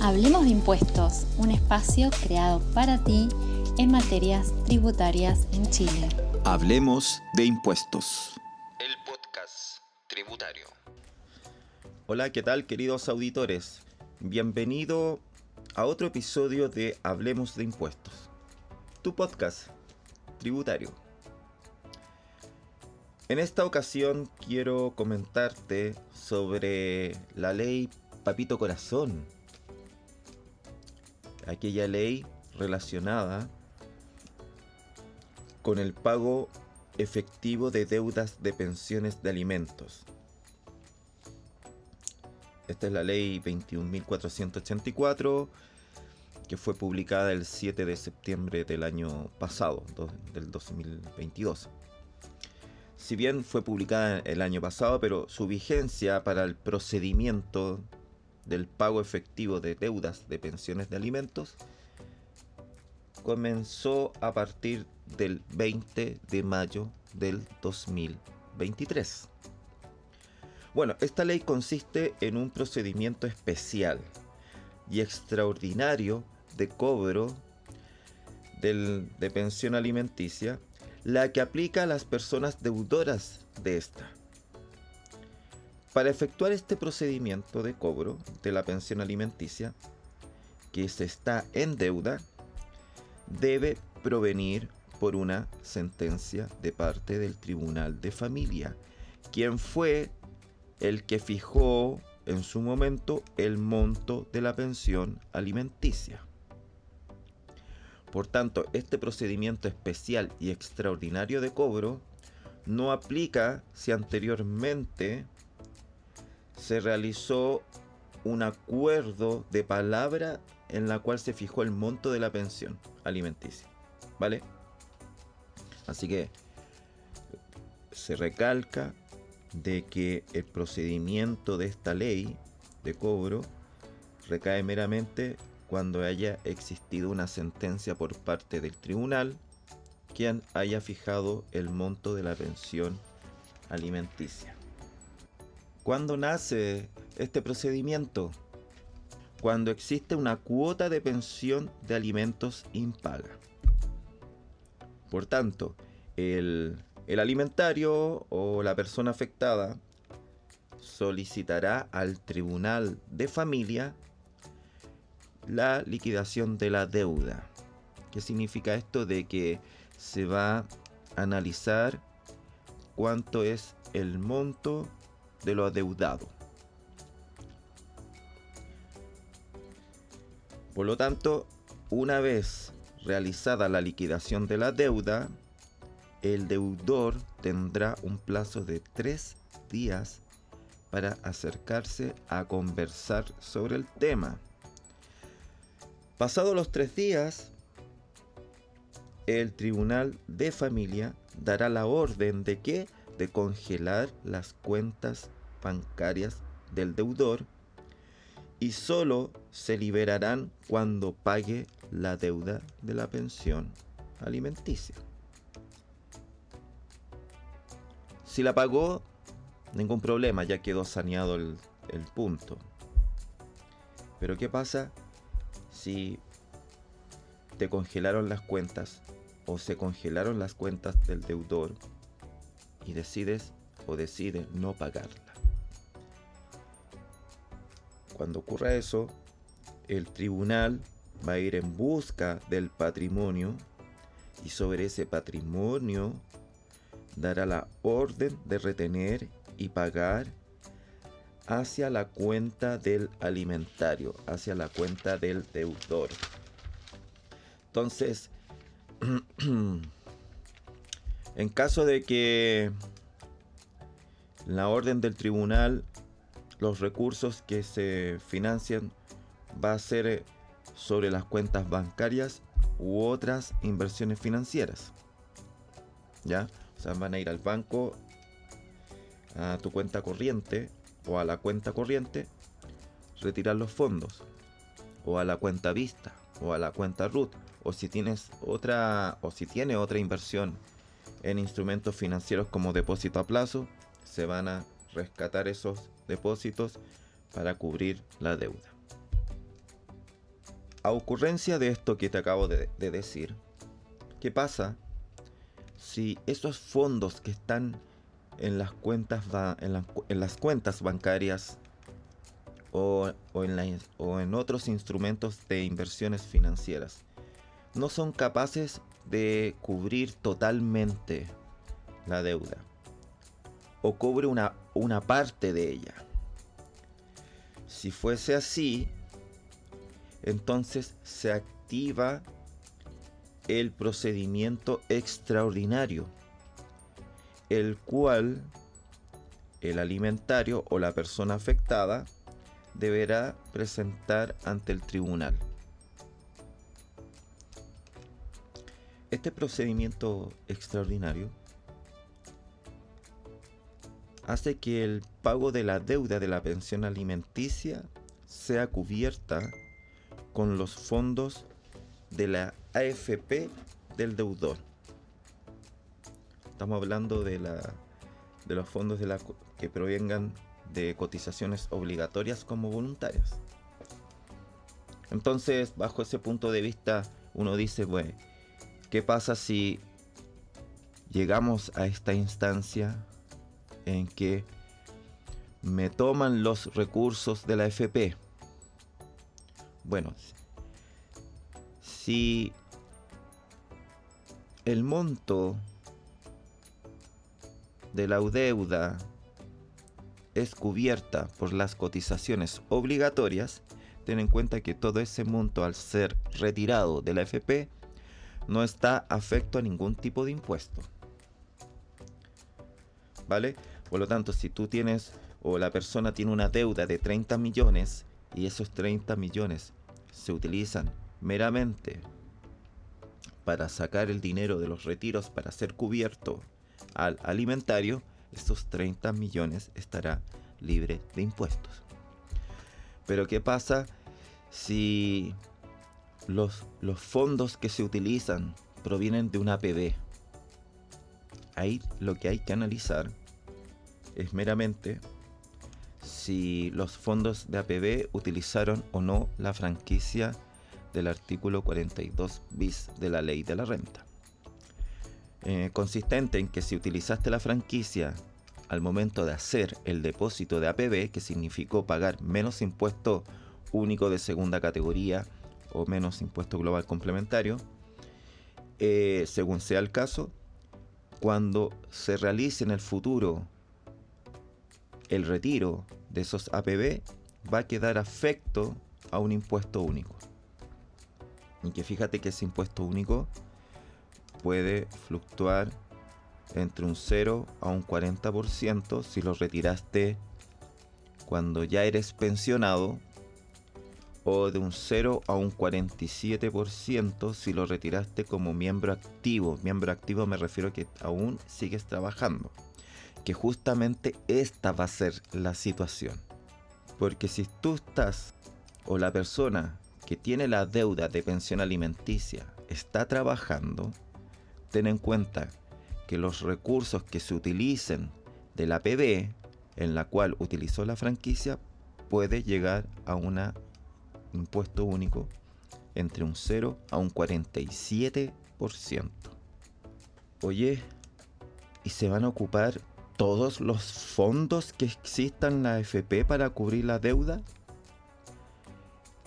Hablemos de impuestos, un espacio creado para ti en materias tributarias en Chile. Hablemos de impuestos. El podcast tributario. Hola, ¿qué tal, queridos auditores? Bienvenido a otro episodio de Hablemos de impuestos, tu podcast tributario. En esta ocasión quiero comentarte sobre la ley Papito Corazón, aquella ley relacionada con el pago efectivo de deudas de pensiones de alimentos. Esta es la ley 21.484, que fue publicada el 7 de septiembre del año pasado, del 2022. Si bien fue publicada el año pasado, pero su vigencia para el procedimiento del pago efectivo de deudas de pensiones de alimentos comenzó a partir del 20 de mayo del 2023. Bueno, esta ley consiste en un procedimiento especial y extraordinario de cobro de pensión alimenticia, la que aplica a las personas deudoras de esta. Para efectuar este procedimiento de cobro de la pensión alimenticia, que se está en deuda, debe provenir por una sentencia de parte del Tribunal de Familia, quien fue el que fijó en su momento el monto de la pensión alimenticia. Por tanto, este procedimiento especial y extraordinario de cobro no aplica si anteriormente se realizó un acuerdo de palabra en la cual se fijó el monto de la pensión alimenticia, ¿vale? Así que se recalca de que el procedimiento de esta ley de cobro recae meramente cuando haya existido una sentencia por parte del tribunal quien haya fijado el monto de la pensión alimenticia. ¿Cuándo nace este procedimiento? Cuando existe una cuota de pensión de alimentos impaga. Por tanto, el alimentario o la persona afectada solicitará al Tribunal de Familia la liquidación de la deuda. ¿Qué significa esto? De que se va a analizar cuánto es el monto de lo adeudado. Por lo tanto, una vez realizada la liquidación de la deuda, el deudor tendrá un plazo de 3 días para acercarse a conversar sobre el tema. Pasados los 3 días, el Tribunal de Familia dará la orden de que de congelar las cuentas bancarias del deudor y solo se liberarán cuando pague la deuda de la pensión alimenticia. Si la pagó, ningún problema, ya quedó saneado el punto. Pero ¿qué pasa si te congelaron las cuentas o se congelaron las cuentas del deudor y decide no pagarla? Cuando ocurra eso, el tribunal va a ir en busca del patrimonio y sobre ese patrimonio dará la orden de retener y pagar hacia la cuenta del alimentario, hacia la cuenta del deudor. Entonces, en caso de que la orden del tribunal, los recursos que se financian va a ser sobre las cuentas bancarias u otras inversiones financieras, ¿ya? O sea, van a ir al banco, a tu cuenta corriente o a la cuenta corriente, retirar los fondos, o a la cuenta vista o a la cuenta RUT, o si tiene otra inversión en instrumentos financieros como depósito a plazo, se van a rescatar esos depósitos para cubrir la deuda. a ocurrencia de esto que te acabo de decir, ¿qué pasa si esos fondos que están en las cuentas, en las cuentas bancarias o en otros instrumentos de inversiones financieras no son capaces de cubrir totalmente la deuda o cubre una parte de ella? Si fuese así, entonces se activa el procedimiento extraordinario, el cual el alimentario o la persona afectada deberá presentar ante el tribunal. Este procedimiento extraordinario hace que el pago de la deuda de la pensión alimenticia sea cubierta con los fondos de la AFP del deudor. Estamos hablando de los fondos que provengan de cotizaciones obligatorias como voluntarias. Entonces, bajo ese punto de vista, uno dice, bueno, ¿qué pasa si llegamos a esta instancia en que me toman los recursos de la AFP? Bueno, si el monto de la deuda es cubierta por las cotizaciones obligatorias, ten en cuenta que todo ese monto, al ser retirado de la AFP, no está afecto a ningún tipo de impuesto, ¿vale? Por lo tanto, si tú tienes o la persona tiene una deuda de 30 millones y esos 30 millones se utilizan meramente para sacar el dinero de los retiros para ser cubierto al alimentario, estos 30 millones estará libre de impuestos. Pero ¿qué pasa si los fondos que se utilizan provienen de una APB? Ahí lo que hay que analizar es meramente si los fondos de APB utilizaron o no la franquicia del artículo 42 bis de la ley de la renta. Consistente en que si utilizaste la franquicia al momento de hacer el depósito de APB, que significó pagar menos impuesto único de segunda categoría o menos impuesto global complementario, según sea el caso, cuando se realice en el futuro el retiro de esos APB, va a quedar afecto a un impuesto único. Y que fíjate que ese impuesto único puede fluctuar entre un 0 a un 40% si lo retiraste cuando ya eres pensionado, o de un 0 a un 47% si lo retiraste como miembro activo. Miembro activo me refiero a que aún sigues trabajando, que justamente esta va a ser la situación. Porque si tú estás, o la persona que tiene la deuda de pensión alimenticia está trabajando, ten en cuenta que los recursos que se utilicen de la APB en la cual utilizó la franquicia puede llegar a un impuesto único entre un 0 a un 47%. Oye, ¿y se van a ocupar todos los fondos que existan en la AFP para cubrir la deuda?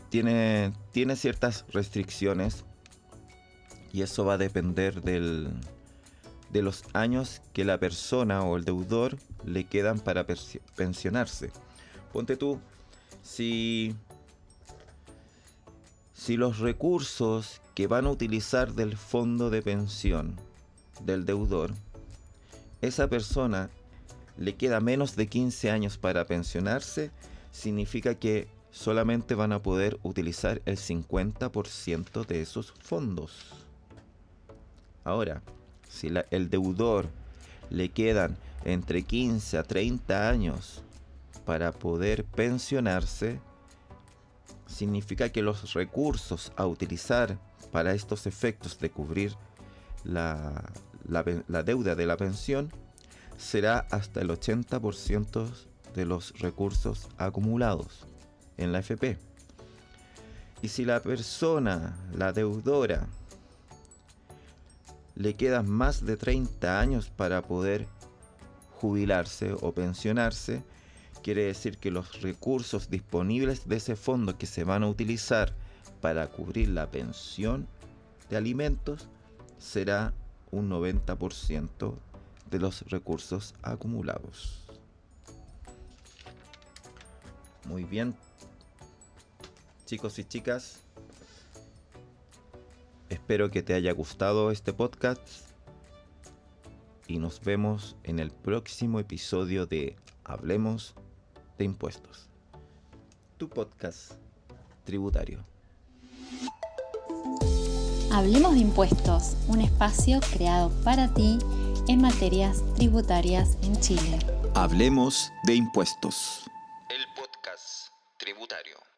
Tiene ciertas restricciones y eso va a depender de los años que la persona o el deudor le quedan para pensionarse. Ponte tú, si los recursos que van a utilizar del fondo de pensión del deudor, esa persona le queda menos de 15 años para pensionarse, significa que solamente van a poder utilizar el 50% de esos fondos. Ahora, si el deudor le quedan entre 15 a 30 años para poder pensionarse, significa que los recursos a utilizar para estos efectos de cubrir la deuda de la pensión será hasta el 80% de los recursos acumulados en la AFP. Y si la persona, la deudora, le quedan más de 30 años para poder jubilarse o pensionarse, quiere decir que los recursos disponibles de ese fondo que se van a utilizar para cubrir la pensión de alimentos será un 90% de los recursos acumulados. Muy bien, chicos y chicas, espero que te haya gustado este podcast y nos vemos en el próximo episodio de Hablemos de Impuestos, tu podcast tributario. Hablemos de Impuestos, un espacio creado para ti en materias tributarias en Chile. Hablemos de Impuestos, el podcast tributario.